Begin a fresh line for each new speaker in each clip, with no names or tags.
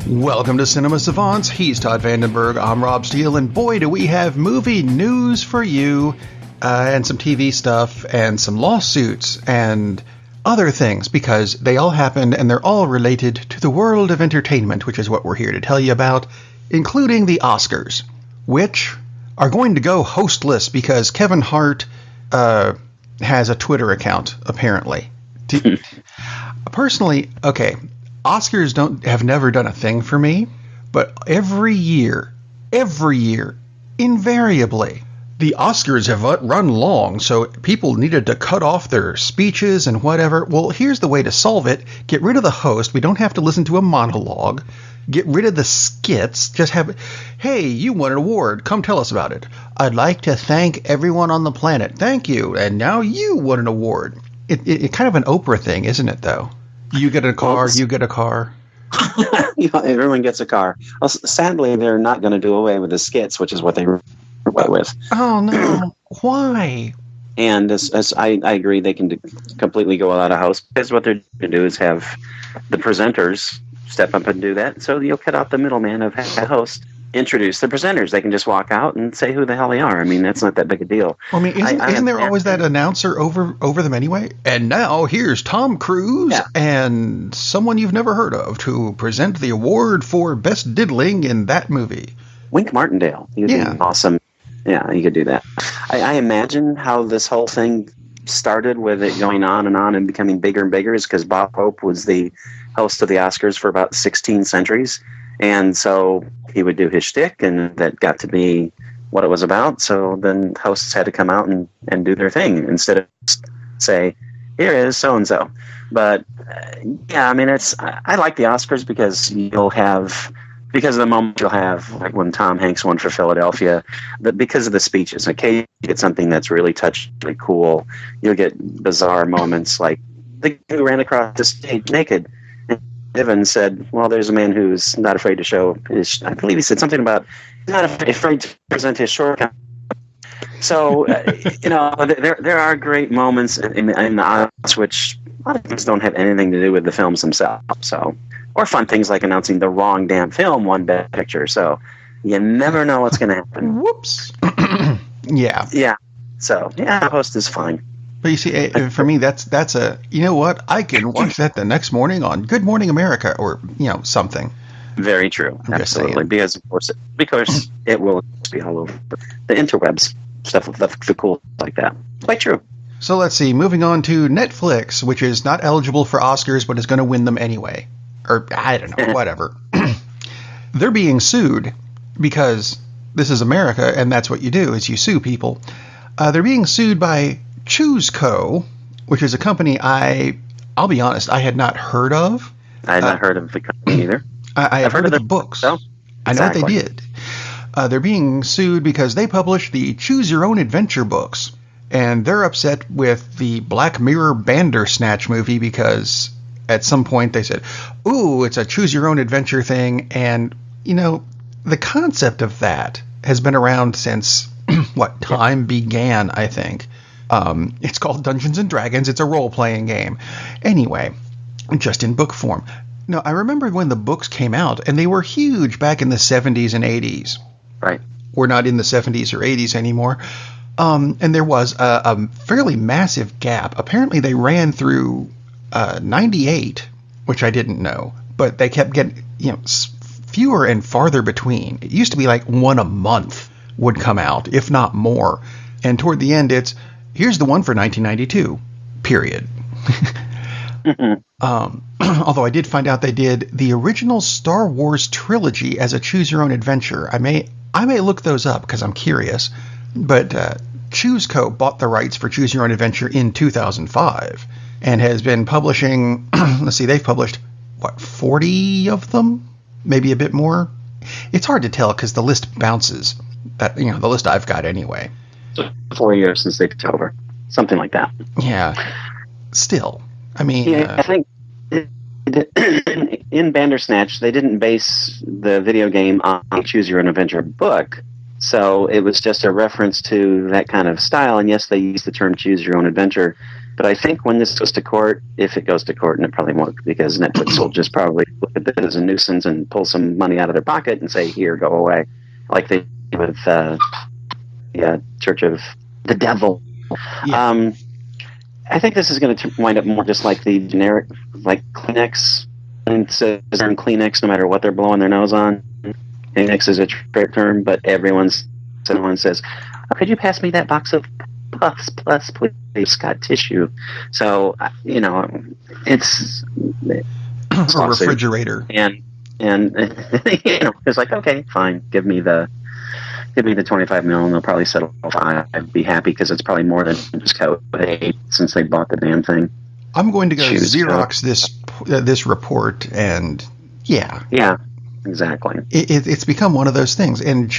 Welcome to Cinema Savants. He's Todd Vandenberg. I'm Rob Steele, and boy, do we have movie news for you, and some TV stuff, and some lawsuits, and other things, because they all happened, and they're all related to the world of entertainment, which is what we're here to tell you about, including the Oscars, which are going to go hostless because Kevin Hart has a Twitter account, apparently. Personally, okay, Oscars have never done a thing for me, but every year, invariably, the Oscars have run long, so people needed to cut off their speeches and whatever. Well, here's the way to solve it. Get rid of the host. We don't have to listen to a monologue. Get rid of the skits. Just have, hey, you won an award. Come tell us about it. I'd like to thank everyone on the planet. Thank you. And now you won an award. It's kind of an Oprah thing, isn't it, though? You get a car, you get a car.
Everyone gets a car. Well, sadly, they're not going to do away with the skits, which is what they were away with.
Oh, no. Why?
And as I agree, they can completely go without a host, because what they're going to do is have the presenters step up and do that. So you'll cut out the middleman of a host. Introduce the presenters. They can just walk out and say who the hell they are. I mean, that's not that big a deal.
I mean, isn't there always that announcer over them anyway? And now here's Tom Cruise and someone you've never heard of to present the award for best diddling in that movie.
Wink Martindale. He would be awesome. Yeah, you could do that. I imagine how this whole thing started with it going on and becoming bigger and bigger is because Bob Hope was the host of the Oscars for about 16 centuries. And so he would do his shtick, and that got to be what it was about. So then hosts had to come out and do their thing instead of say, here is so-and-so. But, I mean, I like the Oscars because because of the moment you'll have, like when Tom Hanks won for Philadelphia, because of the speeches. Okay, you get something that's really touching, really cool. You'll get bizarre moments like the guy who ran across the stage naked. Evans said, well, there's a man who's not afraid to show his, I believe he said something about he's not afraid to present his shortcomings. So, there are great moments in the odds, which a lot of things don't have anything to do with the films themselves. So, or fun things like announcing the wrong damn film won Best Picture. So you never know what's going to happen.
Whoops. Yeah.
Yeah. So, the host is fine.
But you see, for me, that's a, you know what? I can watch that the next morning on Good Morning America or, something.
Very true. Absolutely. Because, of course, it will be all over the interwebs, stuff the cool like that. Quite true.
So let's see. Moving on to Netflix, which is not eligible for Oscars, but is going to win them anyway. Or, I don't know, whatever. They're being sued because this is America, and that's what you do, is you sue people. They're being sued by Choose Co., which is a company I'll be honest, I had not heard of.
I had not heard of the company either.
I've heard of the books.
So,
I know what they did. They're being sued because they published the Choose Your Own Adventure books. And they're upset with the Black Mirror Bandersnatch movie because at some point they said, ooh, it's a Choose Your Own Adventure thing. And, the concept of that has been around since, time began, I think. It's called Dungeons and Dragons. It's a role-playing game. Anyway, just in book form. Now, I remember when the books came out, and they were huge back in the 70s and 80s.
Right.
We're not in the 70s or 80s anymore. And there was a fairly massive gap. Apparently, they ran through 98, which I didn't know. But they kept getting, fewer and farther between. It used to be like one a month would come out, if not more. And toward the end, here's the one for 1992, period. Although I did find out they did the original Star Wars trilogy as a Choose Your Own Adventure. I may look those up because I'm curious. But Choose Co. bought the rights for Choose Your Own Adventure in 2005 and has been publishing, let's see, they've published, 40 of them? Maybe a bit more? It's hard to tell because the list bounces. The list I've got anyway.
4 years since they took over. Something like that.
Yeah. Still. I mean...
I think in Bandersnatch, they didn't base the video game on Choose Your Own Adventure book. So it was just a reference to that kind of style. And yes, they use the term choose your own adventure. But I think when this goes to court, if it goes to court, and it probably won't, because Netflix will just probably look at this as a nuisance and pull some money out of their pocket and say, here, go away. Like they did with the Church of the Devil. Yeah. I think this is going to wind up more just like the generic, like Kleenex. And so term Kleenex, no matter what they're blowing their nose on. Kleenex is a trade term, but someone says, oh, could you pass me that box of Puffs Plus, please? Got tissue. So, it's
a refrigerator.
And it's like, okay, fine, give me the 25 mil, and they'll probably settle for $5. I'd be happy because it's probably more than just code 8 since they bought the damn thing.
I'm going to go Xerox this report, and
yeah, exactly.
It's become one of those things, and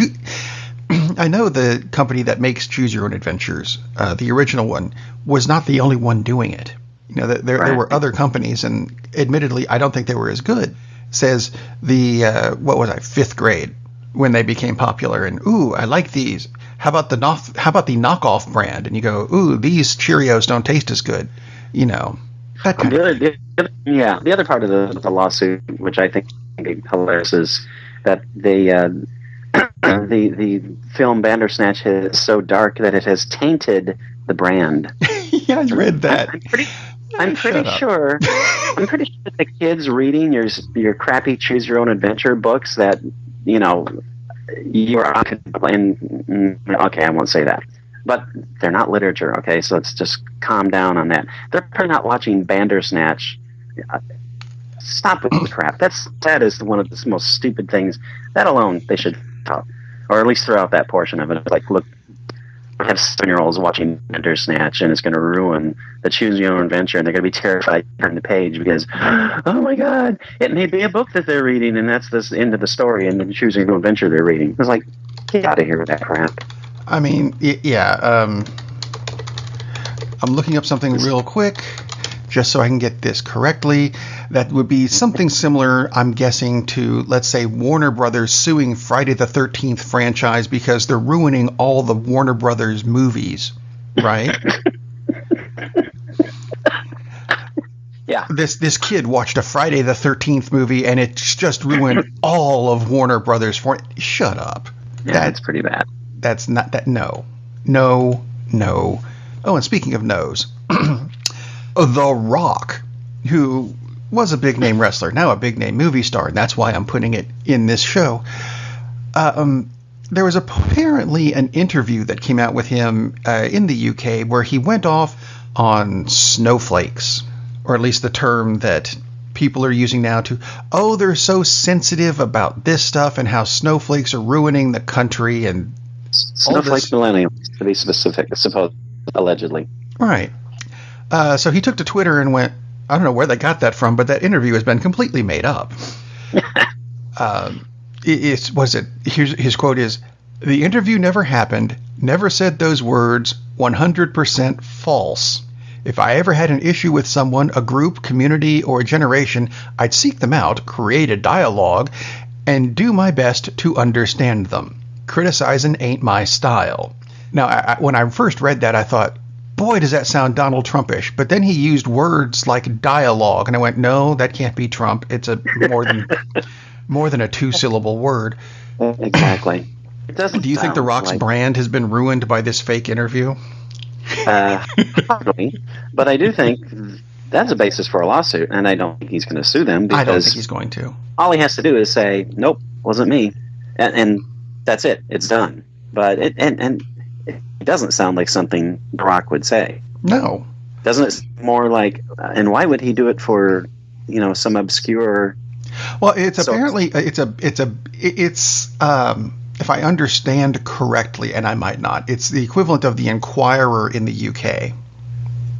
I know the company that makes Choose Your Own Adventures, the original one, was not the only one doing it. There were other companies, and admittedly, I don't think they were as good. Says the 5th grade when they became popular, and ooh, I like these. How about the knockoff brand? And you go, ooh, these Cheerios don't taste as good. That kind of thing.
The other part of the lawsuit, which I think is hilarious, is that the film Bandersnatch is so dark that it has tainted the brand.
Yeah, I read that.
I'm pretty sure the kids reading your crappy Choose Your Own Adventure books that you're okay, I won't say that. But they're not literature, okay? So let's just calm down on that. They're probably not watching Bandersnatch. Stop with the crap. That is one of the most stupid things. That alone, they should talk. Or at least throw out that portion of it. Like, look, I have 7-year-olds watching Bandersnatch, and it's going to ruin the Choose Your Own Adventure, and they're going to be terrified to turn the page because, oh my God, it may be a book that they're reading, and that's the end of the story, and the Choose Your Own Adventure they're reading. It's like, get out of here with that crap.
I mean, I'm looking up something real quick, just so I can get this correctly. That would be something similar, I'm guessing, to, let's say, Warner Brothers suing Friday the 13th franchise because they're ruining all the Warner Brothers movies, right?
Yeah.
This kid watched a Friday the 13th movie, and it's just ruined all of Warner Brothers. Shut up.
Yeah, that's pretty bad.
That's not that. No. Oh, and speaking of no's, The Rock, who was a big name wrestler, now a big name movie star, and that's why I'm putting it in this show. There was apparently an interview that came out with him in the UK where he went off on snowflakes, or at least the term that people are using now they're so sensitive about this stuff and how snowflakes are ruining the country and
snowflakes millennials, to be specific, allegedly.
Right. So he took to Twitter and went, I don't know where they got that from, but that interview has been completely made up. His quote is, "The interview never happened, never said those words, 100% false. If I ever had an issue with someone, a group, community, or a generation, I'd seek them out, create a dialogue, and do my best to understand them. Criticizing ain't my style." Now, when I first read that, I thought, boy, does that sound Donald Trumpish. But then he used words like dialogue, and I went, no, that can't be Trump. It's a more than a 2-syllable word.
Exactly.
Do you think The Rock's brand has been ruined by this fake interview?
Probably. But I do think that's a basis for a lawsuit, and I don't think he's going to sue them. Because
I don't think he's going to.
All he has to do is say, nope, wasn't me. And that's it. It's done. But it doesn't sound like something The Rock would say.
No.
Doesn't it more like, and why would he do it for, some obscure...
Well, it's apparently, if I understand correctly, and I might not, it's the equivalent of the Inquirer in the UK.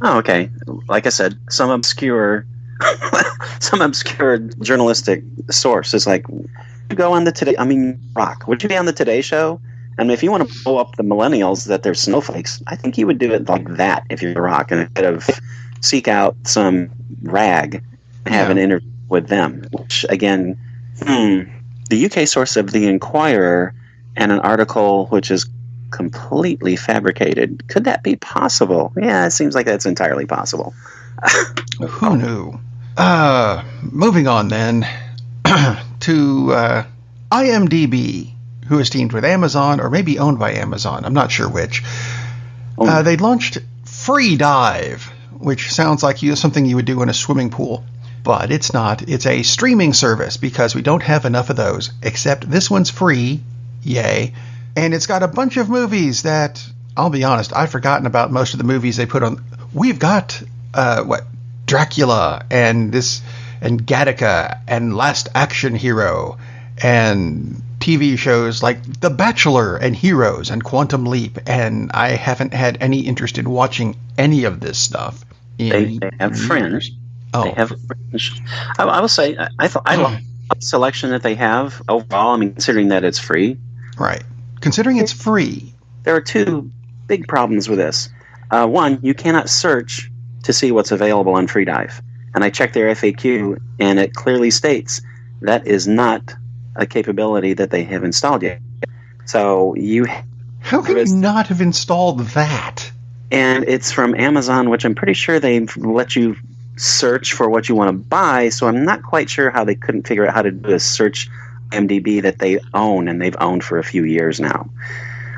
Oh, okay. Like I said, some obscure journalistic source is like, you go on the Rock, would you be on the Today Show? And if you want to blow up the millennials that they're snowflakes, I think you would do it like that if you're The Rock, and instead of seek out some rag and have an interview with them. Which, again, the UK source of the Inquirer and an article which is completely fabricated. Could that be possible? Yeah, it seems like that's entirely possible.
Who knew? Moving on then to IMDb, who is teamed with Amazon, or maybe owned by Amazon. I'm not sure which. They launched Free Dive, which sounds like something you would do in a swimming pool. But it's not. It's a streaming service because we don't have enough of those. Except this one's free. Yay. And it's got a bunch of movies that, I'll be honest, I've forgotten about most of the movies they put on. We've got, Dracula and Gattaca and Last Action Hero and TV shows like The Bachelor and Heroes and Quantum Leap. And I haven't had any interest in watching any of this stuff.
They have Fringe. Oh. They have Fringe. I will say, I love the selection that they have overall. I mean, considering that it's free.
Right. Considering it's free.
There are two big problems with this. One, you cannot search to see what's available on Free Dive. And I checked their FAQ, and it clearly states that is not a capability that they have installed yet. So
How can you not have installed that?
And it's from Amazon, which I'm pretty sure they let you search for what you want to buy, so I'm not quite sure how they couldn't figure out how to do a search IMDb that they own, and they've owned for a few years now.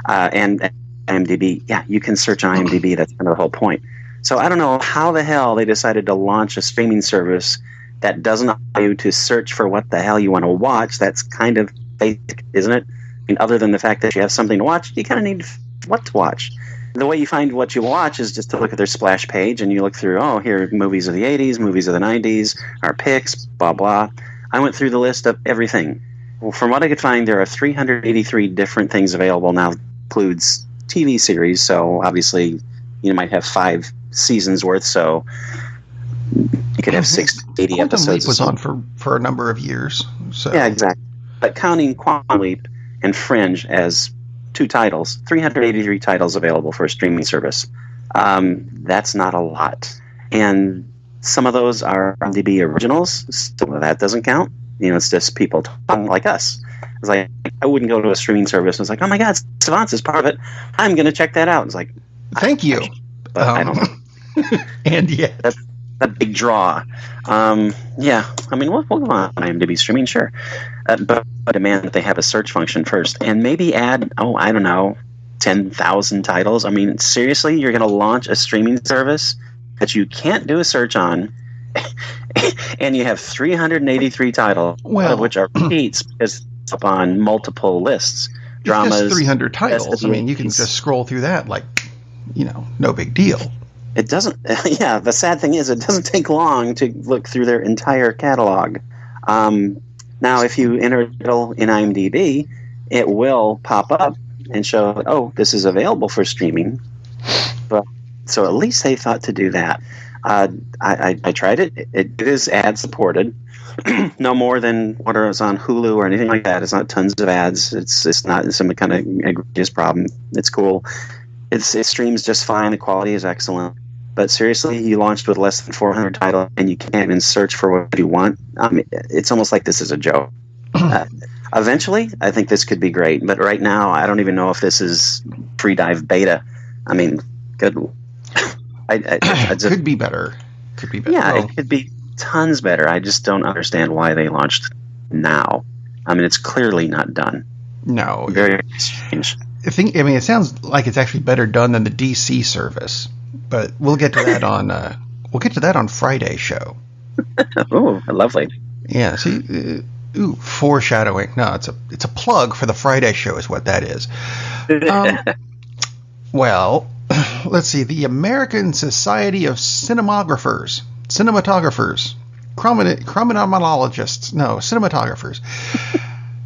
And IMDb, yeah, you can search on IMDb. That's kind of the whole point. So I don't know how the hell they decided to launch a streaming service that doesn't allow you to search for what the hell you want to watch. That's kind of basic, isn't it? I mean, other than the fact that you have something to watch, you kind of need what to watch. The way you find what you watch is just to look at their splash page, and you look through, here are movies of the 80s, movies of the 90s, our picks, blah, blah. I went through the list of everything. Well, from what I could find, there are 383 different things available now. Includes TV series, so obviously you might have 5 seasons worth, so you could have 80 episodes.
Quantum Leap was on for a number of years. So.
Yeah, exactly. But counting Quantum Leap and Fringe as 2 titles, 383 titles available for a streaming service. That's not a lot. And some of those are IMDb originals, so that doesn't count. It's just people talking like us. It's like, I wouldn't go to a streaming service and it's like, oh my God, Savants is part of it. I'm going to check that out. It's like,
thank you.
But I don't know.
And yeah.
That's a big draw. Yeah, I mean, we'll go on IMDb streaming, sure. But I demand that they have a search function first. And maybe add, I don't know, 10,000 titles. I mean, seriously, you're going to launch a streaming service that you can't do a search on, and you have 383 titles, of which are repeats because it's up on multiple lists. Dramas.
Just 300 titles. I mean, you can just scroll through that like, no big deal.
It doesn't. Yeah, the sad thing is, it doesn't take long to look through their entire catalog. Now, if you enter a title in IMDb, it will pop up and show, this is available for streaming. But so at least they thought to do that. I tried it. It is ad supported. No more than what is on Hulu or anything like that. It's not tons of ads. It's not some kind of egregious problem. It's cool. It streams just fine. The quality is excellent. But seriously, you launched with less than 400 titles, and you can't even search for what you want. I mean, it's almost like this is a joke. Eventually, I think this could be great. But right now, I don't even know if this is Free Dive beta. I mean, good.
Could be better. Could be better.
Yeah, it could be tons better. I just don't understand why they launched now. I mean, it's clearly not done.
No.
Very strange.
It sounds like it's actually better done than the DC service. But we'll get to that on Friday's show.
Oh, lovely.
Yeah. See, foreshadowing. No, it's a plug for the Friday show, is what that is. Well, let's see. The American Society of Cinematographers, chronomenologists. No, cinematographers.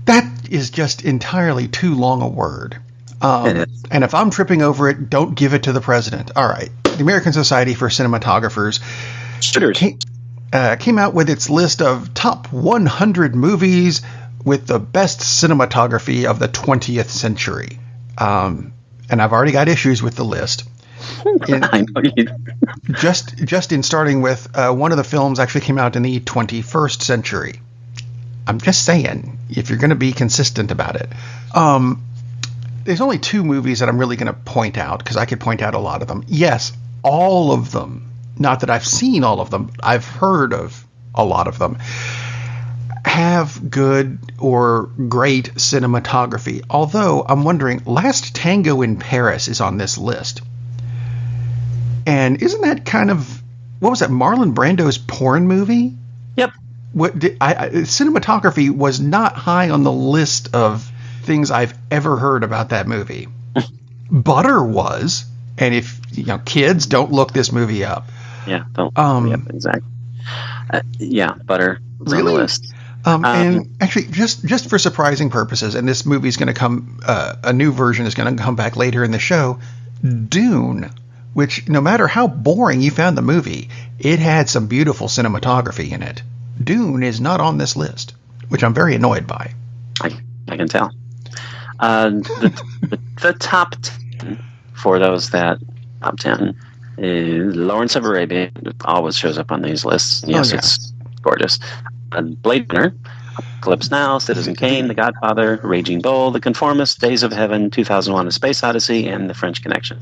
That is just entirely too long a word. And if I'm tripping over it, don't give it to the president. All right. The American Society for Cinematographers came out with its list of top 100 movies with the best cinematography of the 20th century. And I've already got issues with the list.
I know you.
Just in starting with one of the films actually came out in the 21st century. I'm just saying, if you're going to be consistent about it. there's only two movies that I'm really going to point out, because I could point out a lot of them. Yes, all of them. Not that I've seen all of them. I've heard of a lot of them. Have good or great cinematography. Although, I'm wondering, Last Tango in Paris is on this list. And isn't that kind of, what was that, Marlon Brando's porn movie?
Yep.
Cinematography was not high on the list of things I've ever heard about that movie. Butter was, and if, kids, don't look this movie up.
Yeah, don't. Yep, exactly. Yeah, Butter was on the list.
And actually, just for surprising purposes, and this movie is going to come, a new version is going to come back later in the show, Dune, which no matter how boring you found the movie, it had some beautiful cinematography in it. Dune is not on this list, which I'm very annoyed by.
I can tell. The top 10 for those that top 10 is Lawrence of Arabia. It always shows up on these lists. Yes, it's gorgeous. Blade Runner, Apocalypse Now, Citizen Kane, The Godfather, Raging Bull, The Conformist, Days of Heaven, 2001: A Space Odyssey, and The French Connection.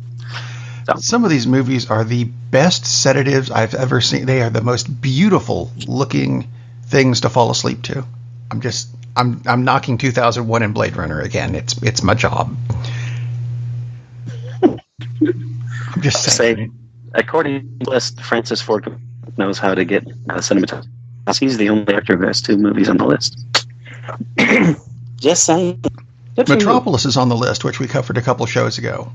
So,
some of these movies are the best sedatives I've ever seen. They are the most beautiful looking things to fall asleep to. I'm knocking 2001 and Blade Runner again. It's my job. I'm just saying.
According to the list, Francis Ford knows how to get cinematography. He's the only actor who has two movies on the list. Just saying.
Metropolis is on the list, which we covered a couple shows ago.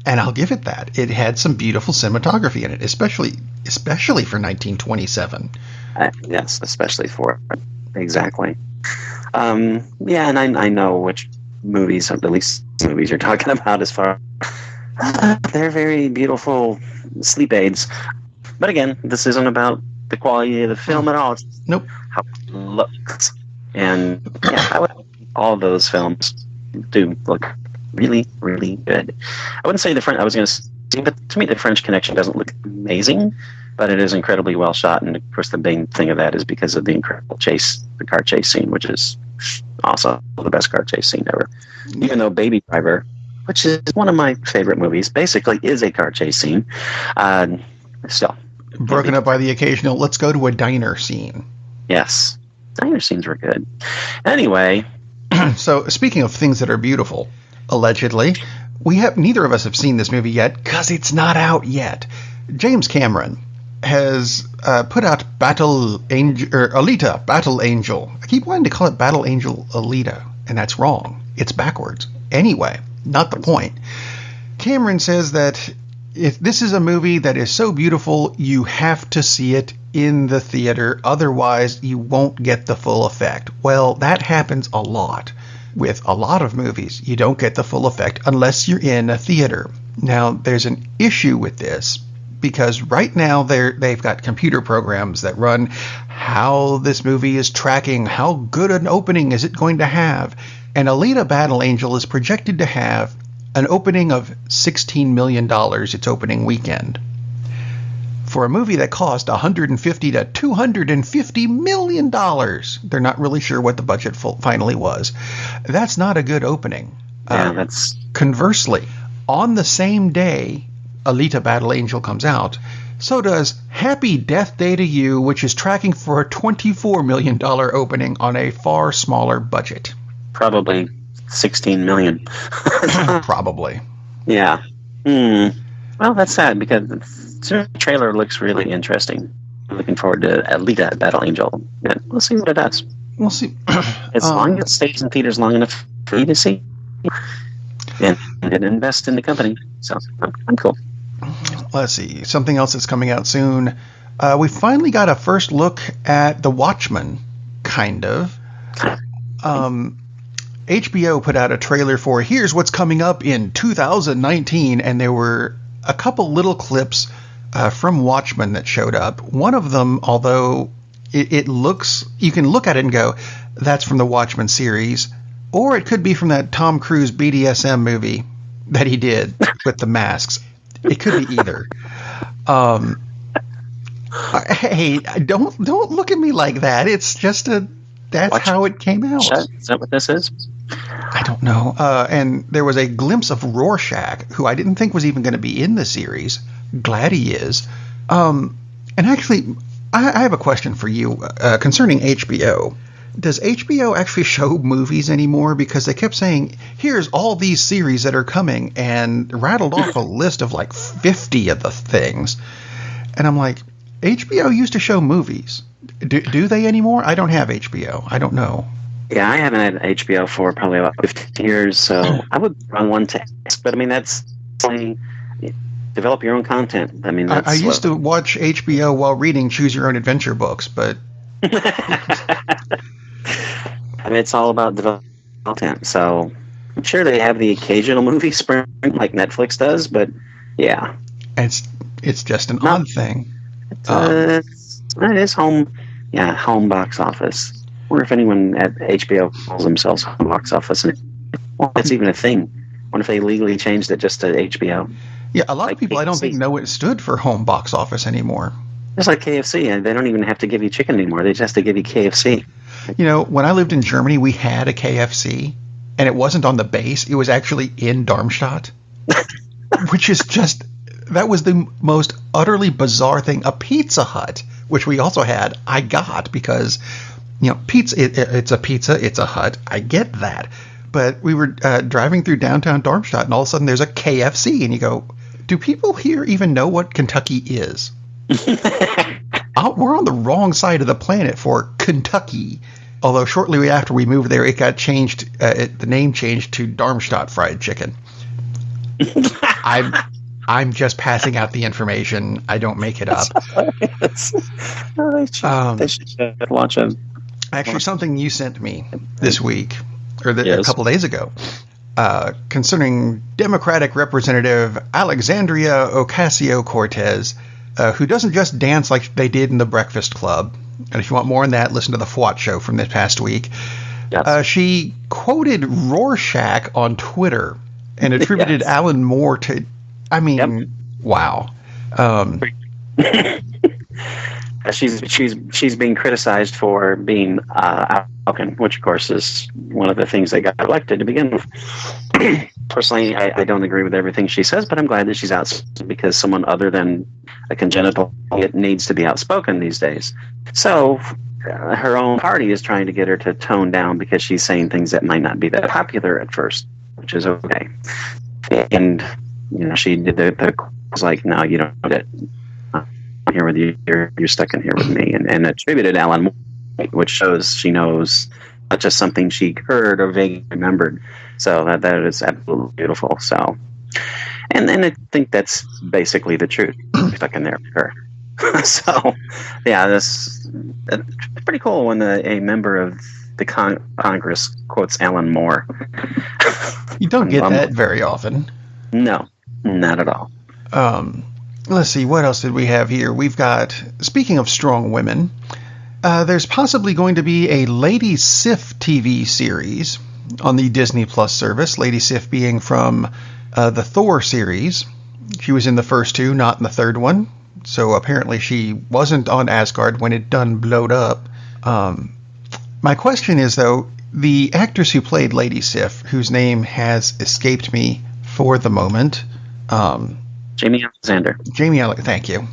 And I'll give it that. It had some beautiful cinematography in it, especially for 1927.
Yes, especially for it. Exactly. Yeah, and I know which movies, at least movies you're talking about as far. They're very beautiful sleep aids. But again, this isn't about the quality of the film at all. It's
nope.
How it looks. And yeah, all those films do look really, really good. I wouldn't say I was going to say, but to me, The French Connection doesn't look amazing, but it is incredibly well shot. And of course, the main thing of that is because of the incredible the car chase scene, which is also the best car chase scene ever. Even though Baby Driver, which is one of my favorite movies, basically is a car chase scene, still.
Broken up by the occasional, let's go to a diner scene.
Yes. Diner scenes were good. Anyway.
So, speaking of things that are beautiful, allegedly, neither of us have seen this movie yet, because it's not out yet. James Cameron has put out Alita, Battle Angel. I keep wanting to call it Battle Angel Alita, and that's wrong. It's backwards. Anyway, not the point. Cameron says that if this is a movie that is so beautiful, you have to see it in the theater. Otherwise, you won't get the full effect. Well, that happens a lot with a lot of movies. You don't get the full effect unless you're in a theater. Now, there's an issue with this because right now they've got computer programs that run how this movie is tracking, how good an opening is it going to have. And Alita Battle Angel is projected to have an opening of $16 million its opening weekend. For a movie that cost $150 to $250 million, they're not really sure what the budget finally was. That's not a good opening.
Yeah,
Conversely, on the same day Alita Battle Angel comes out, so does Happy Death Day to You, which is tracking for a $24 million opening on a far smaller budget.
Probably 16 million.
Probably.
Yeah. Well, that's sad because the trailer looks really interesting. I'm looking forward to Alita Battle Angel. Yeah, we'll see what it does.
We'll see.
As long as it stays in theaters long enough for me to see, and invest in the company. So I'm cool.
Let's see. Something else that's coming out soon. We finally got a first look at The Watchmen, kind of. HBO put out a trailer for here's what's coming up in 2019, and there were a couple little clips from Watchmen that showed up. One of them, although it looks, you can look at it and go, that's from the Watchmen series, or it could be from that Tom Cruise BDSM movie that he did with the masks. It could be either. Hey, don't look at me like that. It's just that's how it came out.
Is that what this is?
I don't know. And there was a glimpse of Rorschach, who I didn't think was even going to be in the series. Glad he is. And actually, I have a question for you concerning HBO. Does HBO actually show movies anymore? Because they kept saying, here's all these series that are coming, and rattled off a list of like 50 of the things. And I'm like, HBO used to show movies. Do they anymore? I don't have HBO. I don't know.
Yeah, I haven't had HBO for probably about 15 years, so I would run one to ask. But I mean, that's only develop your own content. I mean, that's
I used to watch HBO while reading Choose Your Own Adventure books, but
I mean, it's all about developing content. So I'm sure they have the occasional movie spring like Netflix does, but yeah,
it's just an odd thing.
It is home box office. I wonder if anyone at HBO calls themselves home box office. Well, that's even a thing. I wonder if they legally changed it just to HBO.
Yeah, a lot of people KFC. I don't think know it stood for home box office anymore.
Just like KFC, they don't even have to give you chicken anymore. They just have to give you KFC.
You know, when I lived in Germany, we had a KFC, and it wasn't on the base. It was actually in Darmstadt, which is just, that was the most utterly bizarre thing. A Pizza Hut, which we also had, I got because, you know, pizza. It's a pizza, it's a hut. I get that. But we were driving through downtown Darmstadt, and all of a sudden there's a KFC, and you go, do people here even know what Kentucky is? We're on the wrong side of the planet for Kentucky. Although shortly after we moved there, it got changed. The name changed to Darmstadt Fried Chicken. I'm just passing out the information. I don't make it up.
They should watch them.
Actually, something you sent me this week, or a couple days ago, concerning Democratic Representative Alexandria Ocasio-Cortez, who doesn't just dance like they did in the Breakfast Club. And if you want more on that, listen to the FWAT show from this past week. Yes. She quoted Rorschach on Twitter and attributed Alan Moore to, I mean, wow.
She's being criticized for being outspoken, which of course is one of the things that got elected to begin with. Personally, I don't agree with everything she says, but I'm glad that she's outspoken because someone other than a congenital idiot needs to be outspoken these days. So her own party is trying to get her to tone down because she's saying things that might not be that popular at first, which is okay. And you know, she did the was like, no, you don't get. I'm here with you. You're stuck in here with me, and attributed Alan Moore, which shows she knows not just something she heard or vaguely remembered. So that is absolutely beautiful. So, and I think that's basically the truth. Stuck in there with her. So, yeah, that's pretty cool when a member of the Congress quotes Alan Moore.
You don't get that very often.
No, not at all.
Let's see, what else did we have here? We've got, speaking of strong women, there's possibly going to be a Lady Sif TV series on the Disney Plus service. Lady Sif being from the Thor series. She was in the first two, not in the third one. So apparently she wasn't on Asgard when it done blowed up. My question is, though, the actress who played Lady Sif, whose name has escaped me for the moment,
Jamie Alexander.
Thank you.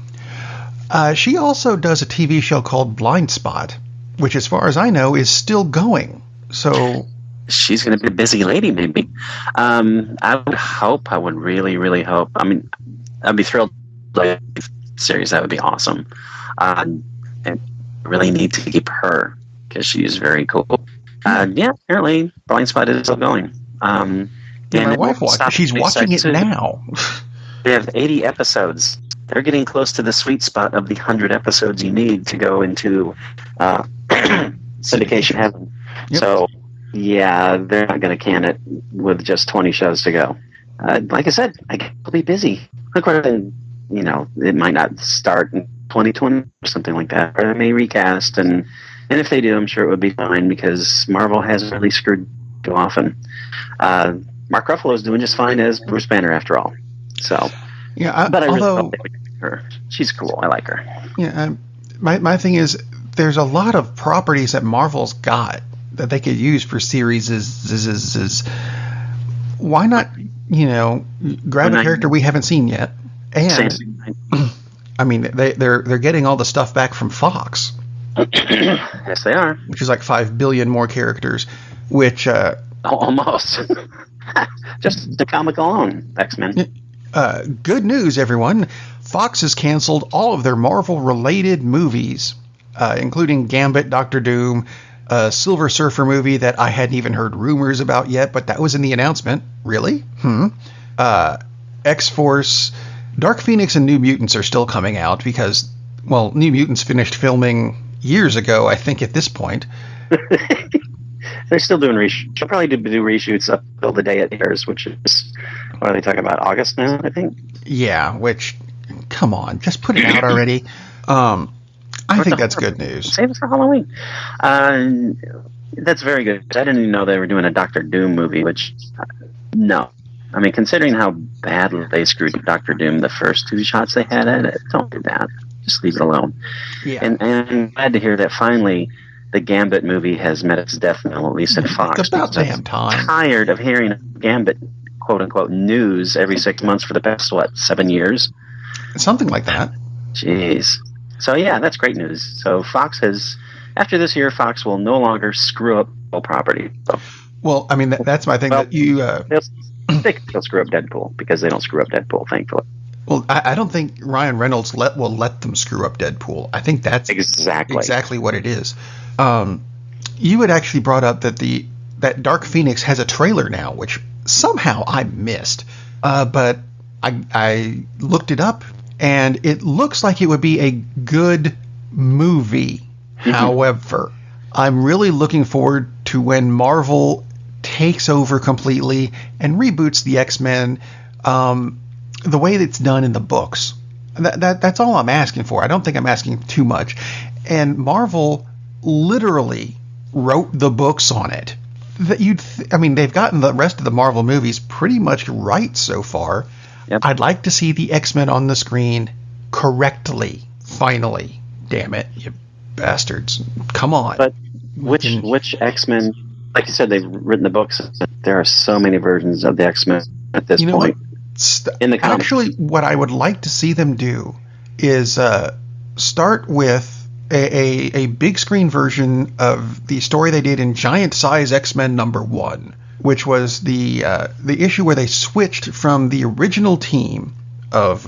She also does a TV show called Blind Spot, which, as far as I know, is still going. So
she's going to be a busy lady, maybe. I would really, really hope. I mean, I'd be thrilled. Series, that would be awesome. And really need to keep her because she's very cool. Apparently Blind Spot is still going.
And my wife watches. She's watching it now.
They have 80 episodes. They're getting close to the sweet spot of the 100 episodes you need to go into syndication heaven. Yep. So, yeah, they're not going to can it with just 20 shows to go. Like I said, I'll be busy. Look what you know, it might not start in 2020 or something like that, or they may recast, and if they do, I'm sure it would be fine because Marvel hasn't really screwed too often. Mark Ruffalo's doing just fine as Bruce Banner, after all. So,
yeah,
but I really hope they would get her. She's cool. I like her.
Yeah, my thing is, there's a lot of properties that Marvel's got that they could use for series is why not, grab a character we haven't seen yet, and I mean they're getting all the stuff back from Fox.
Yes, they are.
Which is like 5 billion more characters, which
almost just the comic alone, X-Men.
Good news, everyone. Fox has canceled all of their Marvel-related movies, including Gambit, Doctor Doom, a Silver Surfer movie that I hadn't even heard rumors about yet, but that was in the announcement. Really? X-Force, Dark Phoenix, and New Mutants are still coming out because, well, New Mutants finished filming years ago, I think, at this point.
They're still doing reshoots. They'll probably do reshoots up till the day it airs, which is, what are they talking about, August now, I think?
Yeah, which, come on, just put it out already. I think that's good news.
Save it for Halloween. That's very good. I didn't even know they were doing a Doctor Doom movie, which, no. I mean, considering how badly they screwed Doctor Doom the first 2 shots they had at it, don't do that. Just leave it alone. Yeah. And I'm glad to hear that finally the Gambit movie has met its death knell, at least at Fox.
It's about damn time.
I'm tired of hearing Gambit, quote-unquote, news every 6 months for the past, 7 years?
Something like that.
Jeez. So, yeah, that's great news. So Fox has, after this year, Fox will no longer screw up whole property. So,
well, I mean, that's my thing.
Well,
that you
they'll screw up Deadpool because they don't screw up Deadpool, thankfully.
Well, I don't think Ryan Reynolds will let them screw up Deadpool. I think that's exactly what it is. You had actually brought up that Dark Phoenix has a trailer now, which somehow I missed. But I looked it up, and it looks like it would be a good movie. Mm-hmm. However, I'm really looking forward to when Marvel takes over completely and reboots the X-Men the way that's done in the books. That's all I'm asking for. I don't think I'm asking too much. And Marvel literally wrote the books on it. They've gotten the rest of the Marvel movies pretty much right so far. Yep. I'd like to see the X-Men on the screen correctly, finally. Damn it, you bastards. Come on.
But which X-Men, like you said, they've written the books. There are so many versions of the X-Men at this point. In the comics.
Actually, what I would like to see them do is start with a big screen version of the story they did in Giant Size X-Men #1, which was the issue where they switched from the original team of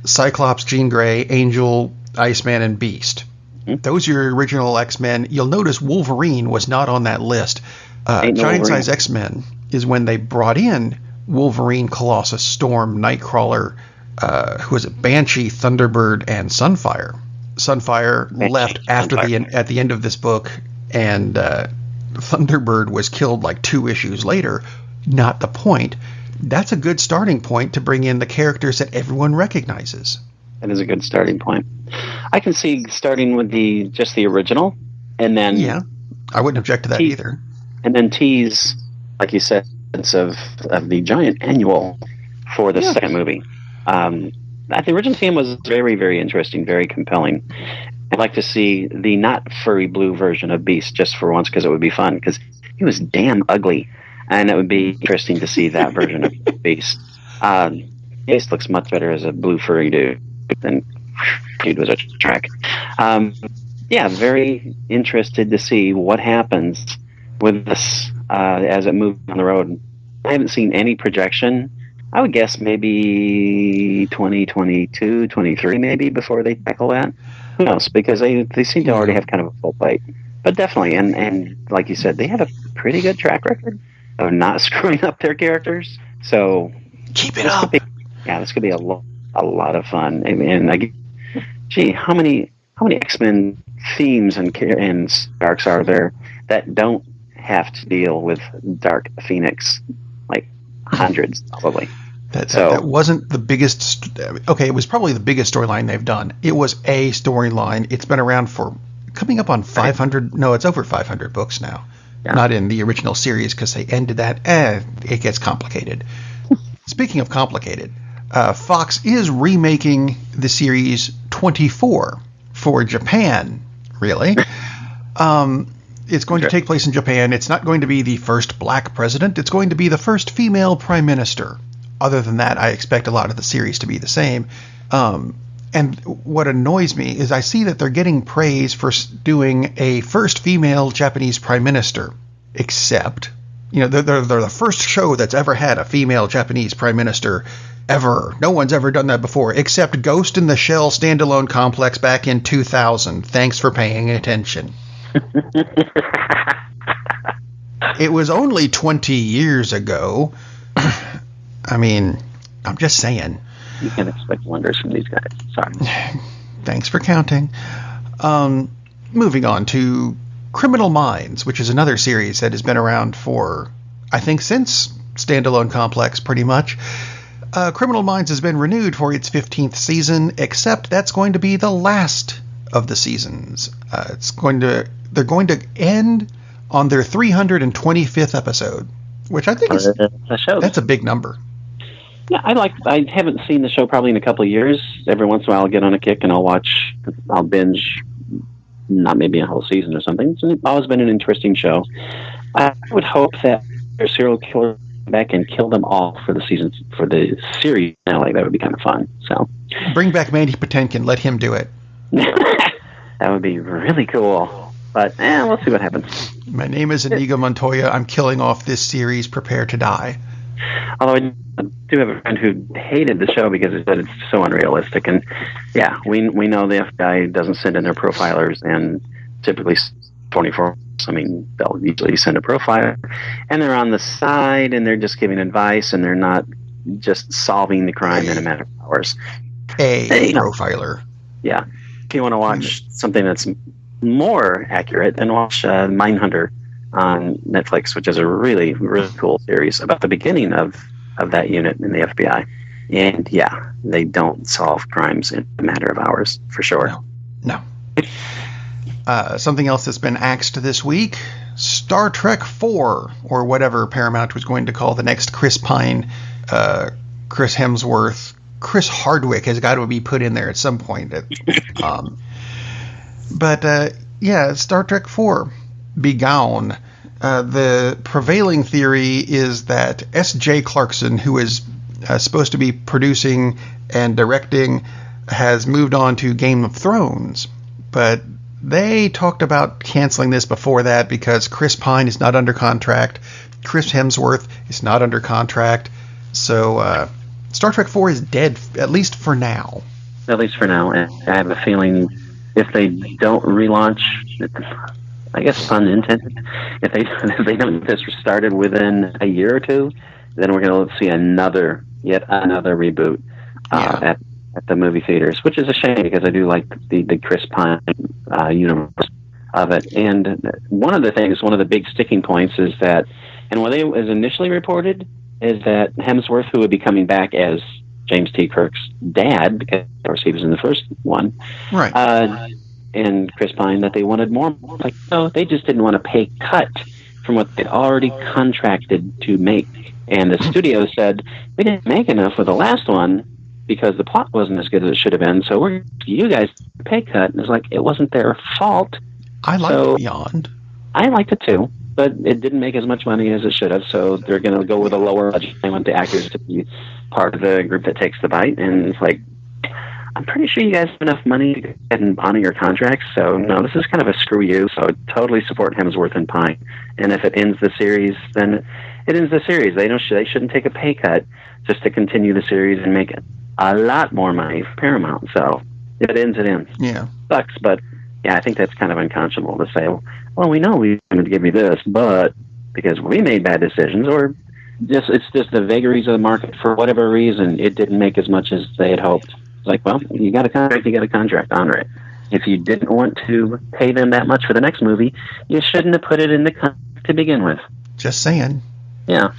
Cyclops, Jean Grey, Angel, Iceman, and Beast. Mm-hmm. Those are your original X-Men. You'll notice Wolverine was not on that list. Giant Size X-Men is when they brought in Wolverine, Colossus, Storm, Nightcrawler, who was it? Banshee, Thunderbird, and Sunfire. Sunfire left at the end of this book, and Thunderbird was killed like 2 issues later. Not the point. That's a good starting point to bring in the characters that everyone recognizes.
That is a good starting point. I can see starting with just the original, and then
I wouldn't object to that either.
And then tease, like you said, of the giant annual for the second movie. The original theme was very, very interesting, very compelling. I'd like to see the not furry blue version of Beast just for once because it would be fun because he was damn ugly, and it would be interesting to see that version of Beast. Beast looks much better as a blue furry dude than dude was a track. Very interested to see what happens with this as it moves down the road. I haven't seen any projection. I would guess maybe 2022, 23 maybe before they tackle that. Who knows? Because they seem to already have kind of a full plate. But definitely, and like you said, they have a pretty good track record of not screwing up their characters. So
keep it up.
This could be a lot of fun. How many X-Men themes and arcs are there that don't have to deal with Dark Phoenix? Like hundreds, probably.
That wasn't the biggest. Okay, it was probably the biggest storyline they've done. It was a storyline. It's been around for coming up on 500. No, it's over 500 books now. Yeah. Not in the original series because they ended that. It gets complicated. Speaking of complicated, Fox is remaking the series 24 for Japan. Really. It's going to take place in Japan. It's not going to be the first black president. It's going to be the first female prime minister. Other than that, I expect a lot of the series to be the same. And what annoys me is I see that they're getting praise for doing a first female Japanese prime minister. Except, they're the first show that's ever had a female Japanese prime minister ever. No one's ever done that before, except Ghost in the Shell standalone complex back in 2000. Thanks for paying attention. It was only 20 years ago. I mean, I'm just saying.
You can't expect wonders from these guys. Sorry.
Thanks for counting. Moving on to Criminal Minds, which is another series that has been around for, I think, since Standalone Complex, pretty much. Criminal Minds has been renewed for its 15th season, except that's going to be the last of the seasons. They're going to end on their 325th episode, which I think is that's a big number.
Yeah, I haven't seen the show probably in a couple of years. Every once in a while I'll get on a kick and I'll binge, not maybe a whole season or something. It's always been an interesting show. I would hope that their serial killer come back and kill them all for the series finale. That would be kind of fun. So
bring back Mandy Patinkin, let him do it.
That would be really cool. But we'll see what happens.
My name is Inigo Montoya. I'm killing off this series. Prepare to die.
Although I do have a friend who hated the show because he said it's so unrealistic. And yeah, we know the FBI doesn't send in their profilers, and typically 24 hours. I mean, they'll usually send a profiler, and they're on the side, and they're just giving advice, and they're not just solving the crime in a matter of hours.
Profiler.
Yeah. If you want to watch something that's more accurate, then watch Mindhunter on Netflix, which is a really, really cool series about the beginning of that unit in the FBI. And yeah, they don't solve crimes in a matter of hours, for sure.
No. Something else that's been axed this week, Star Trek 4, or whatever Paramount was going to call the next Chris Pine, Chris Hemsworth. Chris Hardwick has got to be put in there at some point. But Star Trek 4, Be Gone. The prevailing theory is that S.J. Clarkson, who is supposed to be producing and directing, has moved on to Game of Thrones. But they talked about canceling this before that because Chris Pine is not under contract. Chris Hemsworth is not under contract. So Star Trek 4 is dead, at least for now.
At least for now. And I have a feeling if they don't relaunch, I guess pun intended, if they don't get this started within a year or two, then we're going to see yet another reboot at the movie theaters, which is a shame because I do like the Chris Pine universe of it. And one of the big sticking points is that, and what it was initially reported, is that Hemsworth, who would be coming back as James T. Kirk's dad, because of course he was in the first one,
right?
And Chris Pine, that they wanted more. Like, no, they just didn't want to pay cut from what they'd already contracted to make. And the studio said, we didn't make enough with the last one because the plot wasn't as good as it should have been, so we're you guys pay cut. And it's like, it wasn't their fault.
I liked Beyond.
I liked it too, but it didn't make as much money as it should have, so they're going to go with a lower budget. They want the actors to be part of the group that takes the bite, and it's like, I'm pretty sure you guys have enough money to go ahead and honor your contracts, so no, this is kind of a screw you, so I totally support Hemsworth and Pine. And if it ends the series, then it ends the series. They shouldn't take a pay cut just to continue the series and make a lot more money for Paramount. So if it ends, it ends.
Yeah.
Sucks, but yeah, I think that's kind of unconscionable to say, well, we know we wanted to give you this, but because we made bad decisions, or it's just the vagaries of the market, for whatever reason, it didn't make as much as they had hoped. It's like, well, you got a contract, honor it. If you didn't want to pay them that much for the next movie, you shouldn't have put it in the contract to begin with.
Just saying.
Yeah.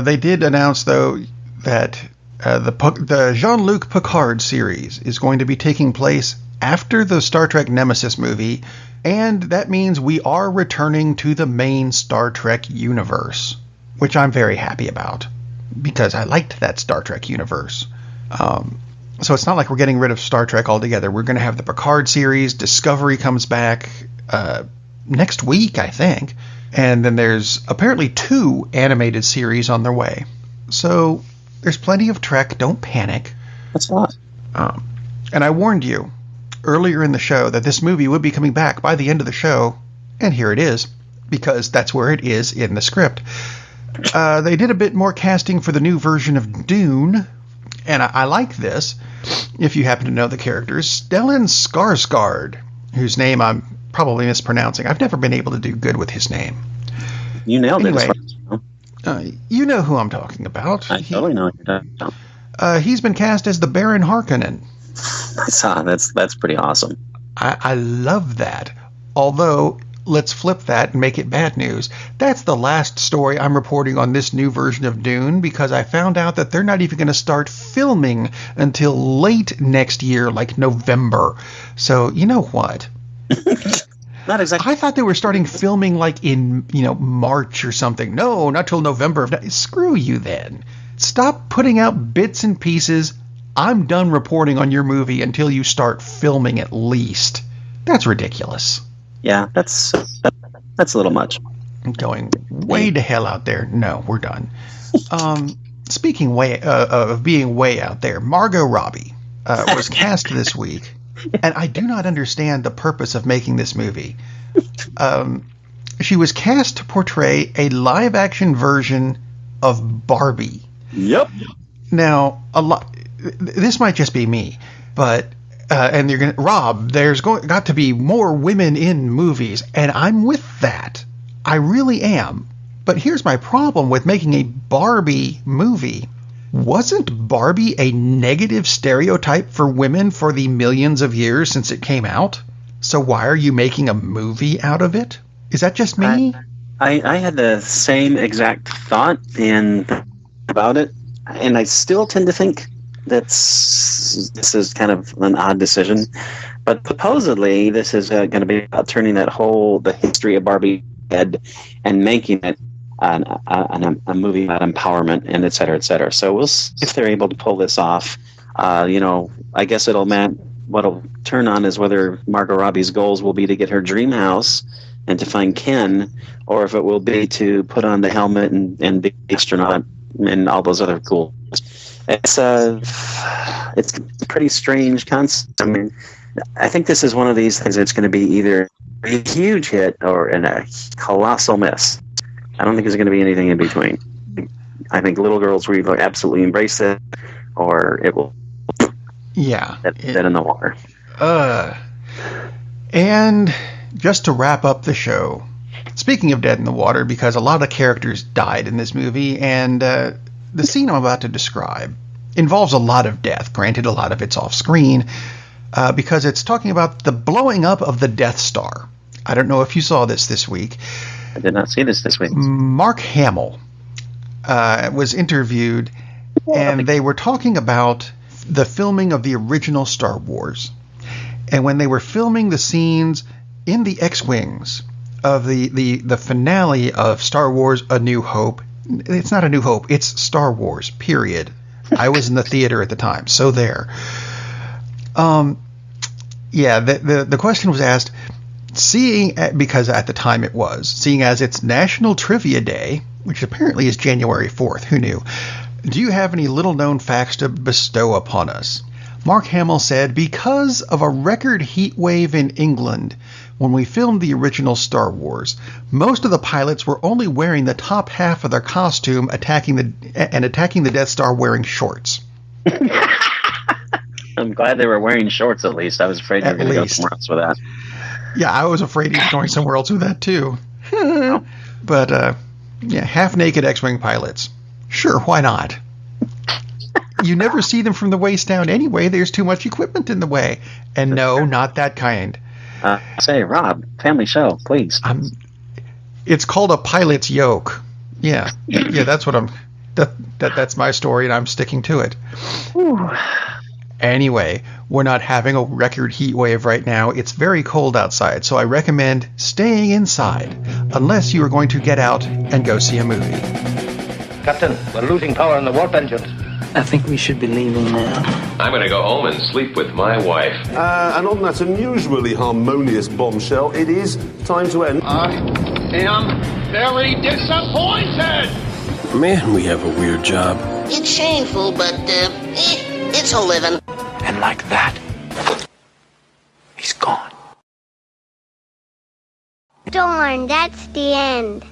They did announce, though, that the Jean-Luc Picard series is going to be taking place after the Star Trek Nemesis movie, and that means we are returning to the main Star Trek universe, which I'm very happy about, because I liked that Star Trek universe. So it's not like we're getting rid of Star Trek altogether. We're going to have the Picard series, Discovery comes back, next week, I think. And then there's apparently 2 animated series on their way. So there's plenty of Trek. Don't panic.
That's a lot.
And I warned you earlier in the show that this movie would be coming back by the end of the show. And here it is, because that's where it is in the script. They did a bit more casting for the new version of Dune. And I like this, if you happen to know the characters. Stellan Skarsgård, whose name I'm probably mispronouncing. I've never been able to do good with his name.
You nailed it.
You know who I'm talking about.
I totally know what you're talking about.
He's been cast as the Baron Harkonnen.
I saw. That's pretty awesome.
I love that. Although, let's flip that and make it bad news. That's the last story I'm reporting on this new version of Dune, because I found out that they're not even going to start filming until late next year, like November. So, you know what?
Not exactly.
I thought they were starting filming like in, March or something. No, not till November. Screw you then. Stop putting out bits and pieces. I'm done reporting on your movie until you start filming at least. That's ridiculous.
Yeah, that's a little much.
I'm going way to hell out there. No, we're done. Speaking of being way out there, Margot Robbie was cast this week. And I do not understand the purpose of making this movie. She was cast to portray a live-action version of Barbie.
Yep.
Now, this might just be me, but and you're gonna, Rob, there's got to be more women in movies, and I'm with that. I really am. But here's my problem with making a Barbie movie. Wasn't Barbie a negative stereotype for women for the millions of years since it came out? So why are you making a movie out of it? Is that just me?
I had the same exact thought about it, and I still tend to think that this is kind of an odd decision. But supposedly, this is going to be about turning the history of Barbie head and making it a movie about empowerment and et cetera, et cetera. So we'll see if they're able to pull this off. I guess what'll turn on is whether Margot Robbie's goals will be to get her dream house and to find Ken, or if it will be to put on the helmet and be an astronaut and all those other cool. It's a pretty strange concept. I mean, I think this is one of these things that's going to be either a huge hit or a colossal miss. I don't think there's going to be anything in between. I think little girls will either absolutely embrace it, or it will dead in the water.
And just to wrap up the show, speaking of dead in the water, because a lot of characters died in this movie, and the scene I'm about to describe involves a lot of death. Granted, a lot of it's off screen, because it's talking about the blowing up of the Death Star. I don't know if you saw this week.
I did not see this week.
Mark Hamill was interviewed, and they were talking about the filming of the original Star Wars. And when they were filming the scenes in the X-Wings of the finale of Star Wars A New Hope, it's not A New Hope, it's Star Wars, period. I was in the theater at the time, so there. The question was asked, because at the time it was, seeing as it's National Trivia Day, which apparently is January 4th, who knew, do you have any little-known facts to bestow upon us? Mark Hamill said, because of a record heat wave in England when we filmed the original Star Wars, most of the pilots were only wearing the top half of their costume attacking the Death Star wearing shorts.
I'm glad they were wearing shorts at least. I was afraid you were going to go somewhere else with that.
Yeah, I was afraid he was going somewhere else with that too. But, half-naked X-Wing pilots. Sure, why not? You never see them from the waist down anyway. There's too much equipment in the way. And no, not that kind.
Say, Rob, family show, please.
It's called a pilot's yoke. Yeah, that's what that's my story, and I'm sticking to it.
Ooh.
Anyway, we're not having a record heat wave right now. It's very cold outside, so I recommend staying inside, unless you are going to get out and go see a movie.
Captain, we're losing power in the warp engines. I think we should be leaving now.
I'm gonna go home and sleep with my wife.
And on that unusually harmonious bombshell, it is time to end.
I am very disappointed!
Man, we have a weird job.
It's shameful, but, it's a living.
And like that, he's gone.
Darn, that's the end.